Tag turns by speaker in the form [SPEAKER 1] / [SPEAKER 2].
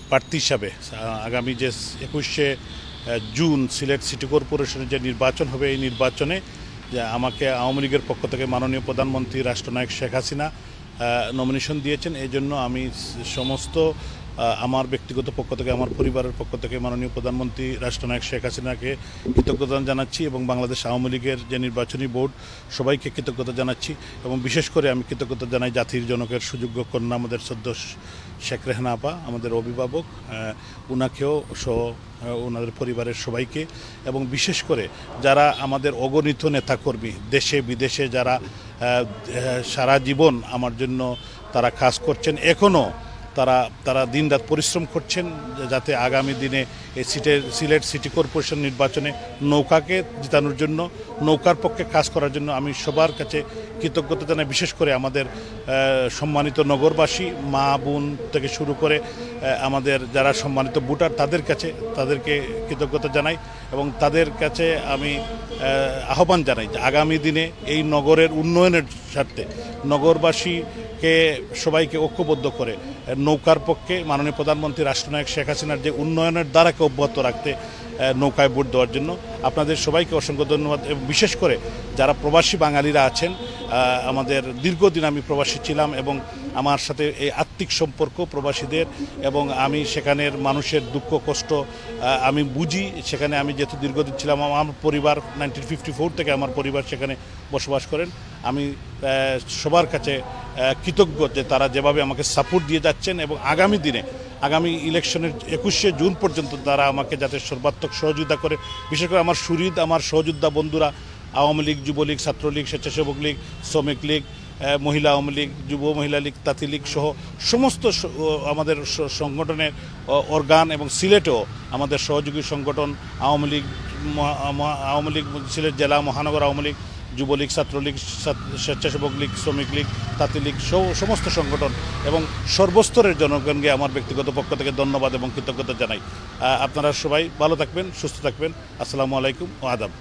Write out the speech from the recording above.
[SPEAKER 1] প্রার্থী হিসাবে আগামী যে 21শে জুন সিলেট সিটি কর্পোরেশনের যে নির্বাচন হবে এই নির্বাচনে যে আমাকে আওয়ামী লীগের পক্ষ থেকে মাননীয় প্রধানমন্ত্রী রাষ্ট্রনায়ক শেখ হাসিনা নমিনেশন দিয়েছেন। এই জন্য আমি সমস্ত আমার ব্যক্তিগত পক্ষ থেকে আমার পরিবারের পক্ষ থেকে মাননীয় প্রধানমন্ত্রী রাষ্ট্রনায়ক শেখ হাসিনাকে কৃতজ্ঞতা জানাচ্ছি এবং বাংলাদেশ আওয়ামী লীগের যে নির্বাচনী বোর্ড সবাইকে কৃতজ্ঞতা জানাচ্ছি এবং বিশেষ করে আমি কৃতজ্ঞতা জানাই জাতির জনকের সুযোগ্য কন্যা আমাদের সদ্য শেখ রেহানা আপা আমাদের অভিভাবক ওনাকেও সহ ওনাদের পরিবারের সবাইকে এবং বিশেষ করে যারা আমাদের অগণিত নেতাকর্মী দেশে বিদেশে যারা সারা জীবন আমার জন্য তারা কাজ করছেন এখনও তারা দিনরাত পরিশ্রম করছেন যাতে আগামী দিনে এই সিলেট সিটি কর্পোরেশন নির্বাচনে নৌকাকে জেতানোর জন্য নৌকার পক্ষে কাজ করার জন্য আমি সবার কাছে কৃতজ্ঞতা জানাই। বিশেষ করে আমাদের সম্মানিত নগরবাসী মা বোন থেকে শুরু করে আমাদের যারা সম্মানিত ভোটার তাদেরকে কৃতজ্ঞতা জানাই এবং তাদের কাছে আমি আহ্বান জানাই যে আগামী দিনে এই নগরের উন্নয়নের স্বার্থে নগরবাসীকে সবাইকে ঐক্যবদ্ধ করে নৌকার পক্ষে মাননীয় প্রধানমন্ত্রী রাষ্ট্রনায়ক শেখ হাসিনার যে উন্নয়নের দ্বারাকে অব্যাহত রাখতে নৌকায় ভোট দেওয়ার জন্য আপনাদের সবাইকে অসংখ্য ধন্যবাদ এবং বিশেষ করে যারা প্রবাসী বাঙালিরা আছেন আমাদের দীর্ঘদিন আমি প্রবাসী ছিলাম এবং আমার সাথে এই আত্মিক সম্পর্ক প্রবাসীদের এবং আমি সেখানের মানুষের দুঃখ কষ্ট আমি বুঝি। সেখানে আমি যেহেতু দীর্ঘদিন ছিলাম আমার পরিবার 1954 থেকে আমার পরিবার সেখানে বসবাস করেন। আমি সবার কাছে কৃতজ্ঞ যে তারা যেভাবে আমাকে সাপোর্ট দিয়ে যাচ্ছেন এবং আগামী ইলেকশনের 21শে জুন পর্যন্ত তারা আমাকে যাতে সর্বাত্মক সহযোগিতা করে। বিশেষ করে আমার সুহৃদ আমার সহযোদ্ধা বন্ধুরা আওয়ামী লীগ যুবলীগ ছাত্রলীগ স্বেচ্ছাসেবক লীগ শ্রমিক লীগ মহিলা আওয়ামী লীগ যুব মহিলা লীগ তাঁতি লীগ সহ সমস্ত আমাদের সংগঠনের অর্গান এবং সিলেটেও আমাদের সহযোগী সংগঠন আওয়ামী লীগ সিলেট জেলা মহানগর আওয়ামী লীগ যুবলীগ ছাত্রলীগ স্বেচ্ছাসেবক লীগ শ্রমিক লীগ তাঁতি লীগ সহ সমস্ত সংগঠন এবং সর্বস্তরের জনগণকে আমার ব্যক্তিগত পক্ষ থেকে ধন্যবাদ এবং কৃতজ্ঞতা জানাই। আপনারা সবাই ভালো থাকবেন সুস্থ থাকবেন। আসসালামু আলাইকুম ও আদাব।